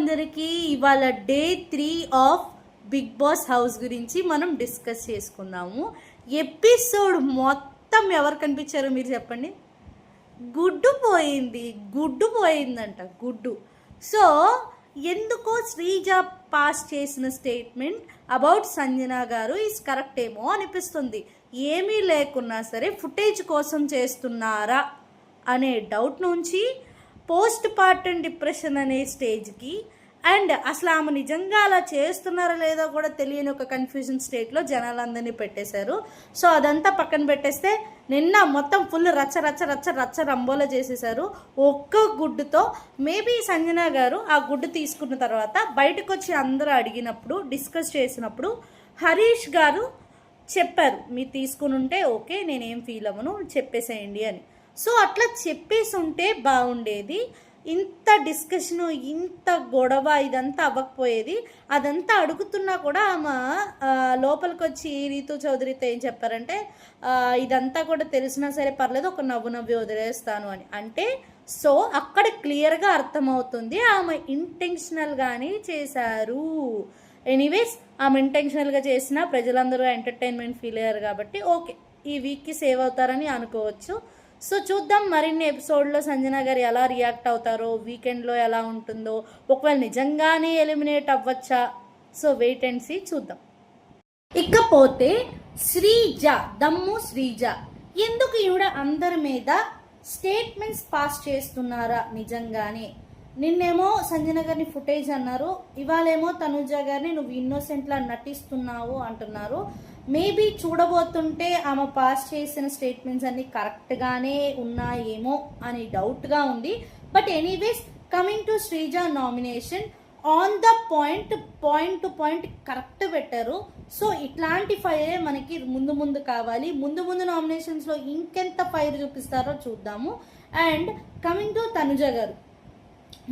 అందరికీ ఇవాళ day 3 of Bigg Boss house గురించి మనం డిస్కస్ చేసుకుందాము. ఎపిసోడ్ మొత్తం ఎవరు కనిపించారో మీరు చెప్పండి. గుడ్డు పోయిందంట గుడ్డు. సో ఎందుకో శ్రీజ పాస్ చేసిన స్టేట్మెంట్ అబౌట్ సంజన గారు ఈజ్ కరెక్ట్ ఏమో అనిపిస్తుంది. ఏమీ లేకున్నా సరే ఫుటేజ్ కోసం చేస్తున్నారా అనే డౌట్ నుంచి పోస్ట్ పార్టం డిప్రెషన్ అనే స్టేజ్కి అండ్ అసలు ఆమె నిజంగా అలా చేస్తున్నారో లేదో కూడా తెలియని ఒక కన్ఫ్యూజన్ స్టేట్లో జనాలందరినీ పెట్టేశారు. సో అదంతా పక్కన పెట్టేస్తే నిన్న మొత్తం ఫుల్ రచ్చ రంబోలా చేసేసారు ఒక్క గుడ్డుతో. మేబీ సంజన గారు ఆ గుడ్డు తీసుకున్న తర్వాత బయటకు వచ్చి అందరూ అడిగినప్పుడు డిస్కస్ చేసినప్పుడు హరీష్ గారు చెప్పారు, మీరు తీసుకుని ఉంటే ఓకే, నేనేం ఫీల్ అవ్వను, చెప్పేసేయండి అని. సో అట్లా చెప్పేసి ఉంటే బాగుండేది. ఇంత డిస్కషను, ఇంత గొడవ ఇదంతా అవ్వకపోయేది. అదంతా అడుగుతున్నా కూడా ఆమె లోపలికి వచ్చి రీతు చౌదరితో ఏం చెప్పారంటే, ఇదంతా కూడా తెలిసినా సరే పర్లేదు, ఒక నవ్వి వదిలేస్తాను అని. అంటే సో అక్కడ క్లియర్గా అర్థమవుతుంది ఆమె ఇంటెన్షనల్గానే చేశారు. ఎనీవేస్ ఆమె ఇంటెన్షనల్గా చేసినా ప్రజలందరూ ఎంటర్టైన్మెంట్ ఫీల్ అయ్యారు కాబట్టి ఓకే, ఈ వీక్కి సేవ్ అవుతారని అనుకోవచ్చు. సో చూద్దాం మరిన్ని ఎపిసోడ్లో సంజన గారు ఎలా రియాక్ట్ అవుతారో, వీకెండ్లో ఎలా ఉంటుందో, ఒకవేళ నిజంగానే ఎలిమినేట్ అవ్వచ్చా. సో వెయిట్ అండ్ సీ, చూద్దాం. ఇకపోతే శ్రీజ, దమ్ము శ్రీజ, ఎందుకు ఈవిడ అందరి మీద స్టేట్మెంట్స్ పాస్ చేస్తున్నారా నిజంగానే? నిన్నేమో సంజన గారిని ఫుటేజ్ అన్నారు, ఇవాళేమో తనుజ గారిని నువ్వు ఇన్నోసెంట్లా నటిస్తున్నావు అంటున్నారు. మేబీ చూడబోతుంటే ఆమె పాస్ చేసిన స్టేట్మెంట్స్ అన్ని కరెక్ట్గానే ఉన్నాయేమో అని డౌట్గా ఉంది. But anyways coming to Sreeja nomination, on the point to point correct పెట్టారు. సో ఇట్లాంటి ఫైరే మనకి ముందు కావాలి. ముందు నామినేషన్స్లో ఇంకెంత ఫైర్ చూపిస్తారో చూద్దాము. అండ్ కమింగ్ టు తనుజ గారు,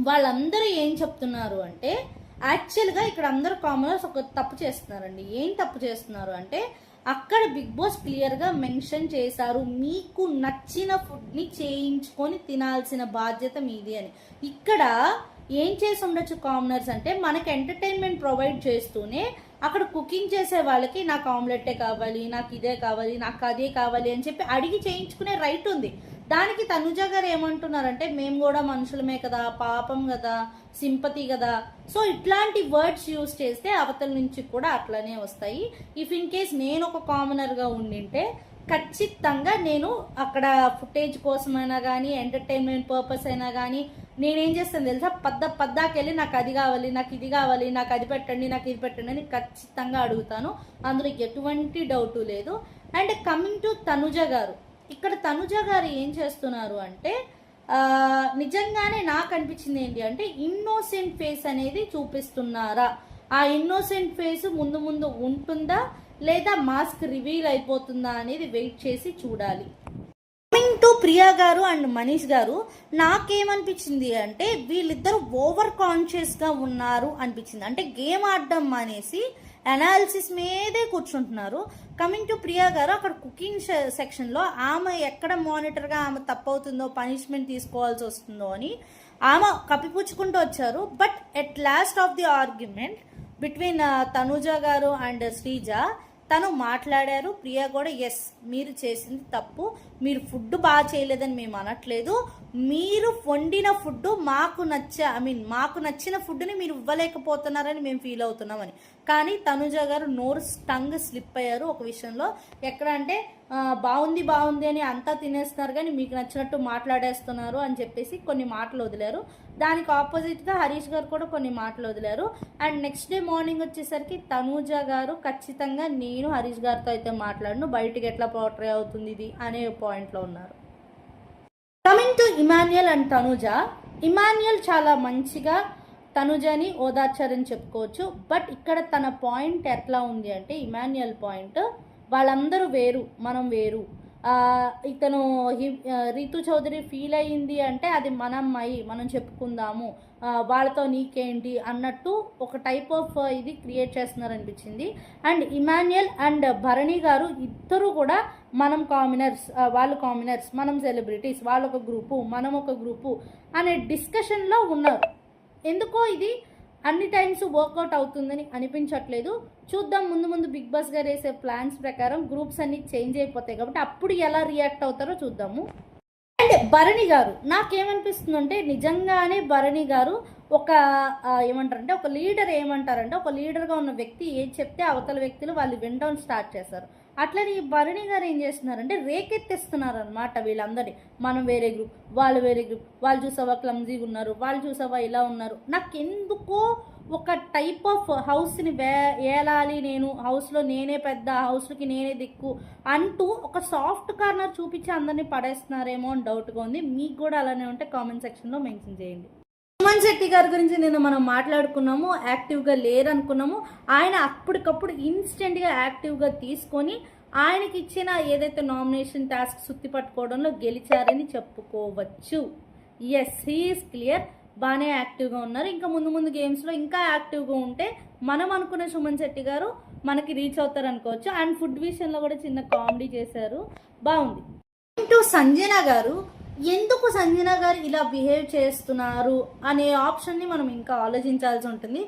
వాళ్ళందరూ ఏం చెప్తున్నారు అంటే, యాక్చువల్గా ఇక్కడ అందరూ కామనర్స్ ఒక తప్పు చేస్తున్నారండి. ఏం తప్పు చేస్తున్నారు అంటే, అక్కడ బిగ్ బాస్ క్లియర్గా మెన్షన్ చేశారు, మీకు నచ్చిన ఫుడ్ని చేయించుకొని తినాల్సిన బాధ్యత మీది అని. ఇక్కడ ఏం చేసి ఉండొచ్చు కామనర్స్ అంటే, మనకి ఎంటర్టైన్మెంట్ ప్రొవైడ్ చేస్తూనే అక్కడ కుకింగ్ చేసే వాళ్ళకి నాకు ఆమ్లెట్టే కావాలి, నాకు ఇదే కావాలి, నాకు అదే కావాలి అని చెప్పి అడిగి చేయించుకునే రైట్ ఉంది. దానికి తనుజ గారు ఏమంటున్నారంటే, మేము కూడా మనుషులమే కదా, పాపం కదా, సింపతి కదా. సో ఇట్లాంటి వర్డ్స్ యూజ్ చేస్తే అవతల నుంచి కూడా అట్లనే వస్తాయి. ఇఫ్ ఇన్ కేస్ నేను ఒక కామనర్గా ఉండింటే ఖచ్చితంగా నేను అక్కడ ఫుటేజ్ కోసమైనా కానీ ఎంటర్టైన్మెంట్ పర్పస్ అయినా కానీ నేనేం చేస్తాను తెలుసా, పద్దాకెళ్ళి నాకు అది కావాలి, నాకు ఇది కావాలి, నాకు అది పెట్టండి, నాకు ఇది పెట్టండి అని ఖచ్చితంగా అడుగుతాను. అందులో ఎటువంటి డౌటు లేదు. అండ్ కమింగ్ టు తనుజ గారు, ఇక్కడ తనుజ గారు ఏం చేస్తున్నారు అంటే, నిజంగానే నాకు అనిపించింది ఏంటి అంటే, ఇన్నోసెంట్ ఫేస్ అనేది చూపిస్తున్నారా? ఆ ఇన్నోసెంట్ ఫేస్ ముందు ఉంటుందా లేదా మాస్క్ రివీల్ అయిపోతుందా అనేది వెయిట్ చేసి చూడాలి. కమింగ్ టు ప్రియా గారు అండ్ మనీష్ గారు, నాకేమనిపించింది అంటే వీళ్ళిద్దరూ ఓవర్ కాన్షియస్గా ఉన్నారు అనిపించింది. అంటే గేమ్ ఆడడం మానేసి అనాలిసిస్ మీదే కూర్చుంటున్నారు. కమింగ్ టు ప్రియా గారు, అక్కడ కుకింగ్ సెక్షన్లో ఆమె ఎక్కడ మానిటర్గా ఆమె తప్పవుతుందో, పనిష్మెంట్ తీసుకోవాల్సి వస్తుందో అని ఆమె కప్పిపుచ్చుకుంటూ వచ్చారు. But at last of the argument between Tanuja గారు అండ్ శ్రీజ తను మాట్లాడారు. ప్రియా కూడా ఎస్, మీరు చేసింది తప్పు, మీరు ఫుడ్ బాగా చేయలేదని మేము అనట్లేదు, మీరు వండిన ఫుడ్ మాకు నచ్చిన ఫుడ్ని మీరు ఇవ్వలేకపోతున్నారని మేము ఫీల్ అవుతున్నామని. కానీ తనుజ గారు నోరు టంగ్ స్లిప్ అయ్యారు ఒక విషయంలో. ఎక్కడ అంటే బాగుంది అని అంతా తినేస్తున్నారు కానీ మీకు నచ్చినట్టు మాట్లాడేస్తున్నారు అని చెప్పేసి కొన్ని మాటలు వదిలారు. దానికి ఆపోజిట్గా హరీష్ గారు కూడా కొన్ని మాటలు వదిలారు. అండ్ నెక్స్ట్ డే మార్నింగ్ వచ్చేసరికి తనుజ గారు ఖచ్చితంగా నేను హరీష్ గారితో అయితే మాట్లాడను, బయటికి ఎట్లా పోర్ట్రే అవుతుంది ఇది అనే పాయింట్లో ఉన్నారు. Coming to Emmanuel and Tanuja, Emmanuel చాలా మంచిగా తనుజని ఓదార్చారని చెప్పుకోవచ్చు. బట్ ఇక్కడ తన పాయింట్ ఎట్లా ఉంది అంటే, ఇమాన్యుయల్ పాయింట్, వాళ్ళందరూ వేరు, మనం వేరు, ఇతను రీతు చౌదరి ఫీల్ అయ్యింది అంటే అది మనం చెప్పుకుందాము, వాళ్ళతో నీకేంటి అన్నట్టు ఒక టైప్ ఆఫ్ ఇది క్రియేట్ చేస్తున్నారనిపించింది. అండ్ ఇమాన్యుయల్ అండ్ భరణి గారు ఇద్దరు కూడా మనం కామనర్స్, వాళ్ళు కామనర్స్, మనం సెలబ్రిటీస్, వాళ్ళొక గ్రూపు, మనం ఒక గ్రూపు అనే డిస్కషన్లో ఉన్నారు. ఎందుకో ఇది అన్ని టైమ్స్ వర్కౌట్ అవుతుందని అనిపించట్లేదు. చూద్దాం ముందు ముందు బిగ్ బాస్ గారు వేసే ప్లాన్స్ ప్రకారం గ్రూప్స్ అన్ని చేంజ్ అయిపోతాయి కాబట్టి అప్పుడు ఎలా రియాక్ట్ అవుతారో చూద్దాము. అండ్ భరణి గారు నాకేమనిపిస్తుందంటే నిజంగానే భరణి గారు ఒక ఏమంటారంటే ఒక లీడర్ ఏమంటారంటే ఒక లీడర్గా ఉన్న వ్యక్తి ఏది చెప్తే అవతల వ్యక్తులు వాళ్ళు వినడం స్టార్ట్ చేస్తారు. అట్లనే ఈ భరణి గారు ఏం చేస్తున్నారంటే రేకెత్తిస్తున్నారు అనమాట వీళ్ళందరినీ. మనం వేరే గ్రూప్, వాళ్ళు వేరే గ్రూప్, వాళ్ళు చూసావా క్లమ్జీగా ఉన్నారు, వాళ్ళు చూసావా ఇలా ఉన్నారు. నాకెందుకో ఒక టైప్ ఆఫ్ హౌస్ని ఏలాలి, నేను హౌస్లో నేనే పెద్ద, హౌస్కి నేనే దిక్కు అంటూ ఒక సాఫ్ట్ కార్నర్ చూపించి అందరినీ పడేస్తున్నారేమో అని డౌట్గా ఉంది. మీకు కూడా అలానే ఉంటే కామెంట్ సెక్షన్లో మెన్షన్ చేయండి. సుమన్ శెట్టి గారి గురించి నేను మనం మాట్లాడుకున్నాము, యాక్టివ్గా లేరనుకున్నాము. ఆయన అప్పటికప్పుడు ఇన్స్టెంట్గా యాక్టివ్గా తీసుకొని ఆయనకి ఇచ్చిన ఏదైతే నామినేషన్ టాస్క్ సుత్తి పట్టుకోవడంలో గెలిచారని చెప్పుకోవచ్చు. ఎస్, హీఈస్ క్లియర్, బాగానే యాక్టివ్గా ఉన్నారు. ఇంకా ముందు ముందు గేమ్స్లో ఇంకా యాక్టివ్గా ఉంటే మనం అనుకున్న సుమన్ శెట్టి గారు మనకి రీచ్ అవుతారు అనుకోవచ్చు. అండ్ ఫుడ్ విషయంలో కూడా చిన్న కామెడీ చేశారు, బాగుంది. ఇంటూ సంజన గారు, ఎందుకు సంజన గారు ఇలా బిహేవ్ చేస్తున్నారు అనే ఆప్షన్ని మనం ఇంకా ఆలోచించాల్సి ఉంటుంది.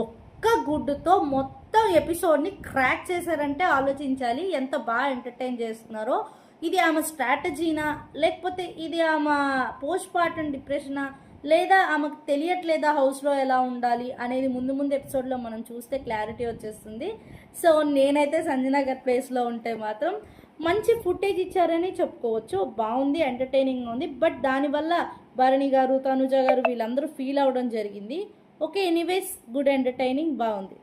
ఒక్క గుడ్డుతో మొత్తం ఎపిసోడ్ని క్రాక్ చేశారంటే ఆలోచించాలి ఎంత బాగా ఎంటర్టైన్ చేస్తున్నారో. ఇది ఆమె స్ట్రాటజీనా, లేకపోతే ఇది ఆమె పోస్ట్ పార్టం డిప్రెషనా, లేదా ఆమెకు తెలియట్లేదా హౌస్లో ఎలా ఉండాలి అనేది ముందు ముందు ఎపిసోడ్లో మనం చూస్తే క్లారిటీ వచ్చేస్తుంది. సో నేనైతే సంజన గారి ప్లేస్లో ఉంటే మాత్రం మంచి ఫుటేజ్ ఇచ్చారని చెప్పుకోవచ్చు. బాగుంది, ఎంటర్టైనింగ్గా ఉంది. బట్ దానివల్ల భరణి గారు, తనుజ గారు వీళ్ళందరూ ఫీల్ అవ్వడం జరిగింది. ఓకే, ఎనీవేస్ గుడ్ ఎంటర్టైనింగ్, బాగుంది.